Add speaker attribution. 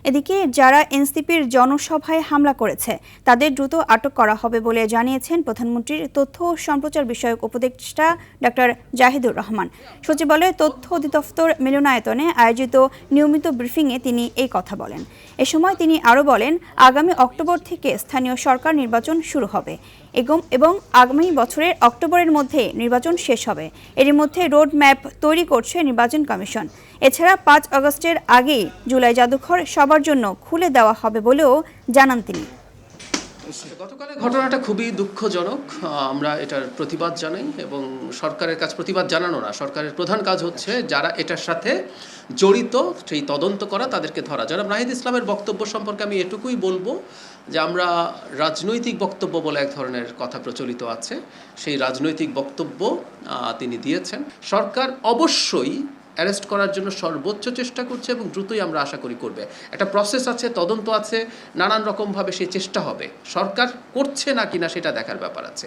Speaker 1: এদিকে যারা এনসিপির জনসভায় হামলা করেছে তাদের দ্রুত আটক করা হবে বলে জানিয়েছেন প্রধানমন্ত্রীর তথ্য ও সম্প্রচার বিষয়ক উপদেষ্টা ডক্টর জাহিদুর রহমান। সচিবালয়ে তথ্য অধিদপ্তর মিলনায়তনে আয়োজিত নিয়মিত ব্রিফিংয়ে তিনি এই কথা বলেন। এ সময় তিনি আরও বলেন, আগামী অক্টোবর থেকে স্থানীয় সরকার নির্বাচন শুরু হবে এবং আগামী বছরের অক্টোবরের মধ্যে নির্বাচন শেষ হবে। এর মধ্যে রোড ম্যাপ তৈরি করছে নির্বাচন কমিশন। এছাড়া ৫ আগস্টের আগেই জুলাই জাদুঘর সবার জন্য খুলে দেওয়া হবে বলেও জানান তিনি।
Speaker 2: গতকালের ঘটনাটা খুবই দুঃখজনক। আমরা এটার প্রতিবাদ জানাই এবং সরকারের কাছে প্রতিবাদ জানানো না, সরকারের প্রধান কাজ হচ্ছে যারা এটার সাথে জড়িত সেই তদন্ত করা, তাদেরকে ধরা। জনাব নাহিদ ইসলামের বক্তব্য সম্পর্কে আমি এটুকুই বলবো যে আমরা রাজনৈতিক বক্তব্য বলে এক ধরনের কথা প্রচলিত আছে, সেই রাজনৈতিক বক্তব্য তিনি দিয়েছেন। সরকার অবশ্যই অ্যারেস্ট করার জন্য সর্বোচ্চ চেষ্টা করছে এবং দ্রুতই আমরা আশা করি করবে। একটা প্রসেস আছে, তদন্ত আছে, নানান রকমভাবে সেই চেষ্টা হবে। সরকার করছে না কিনা সেটা দেখার ব্যাপার আছে।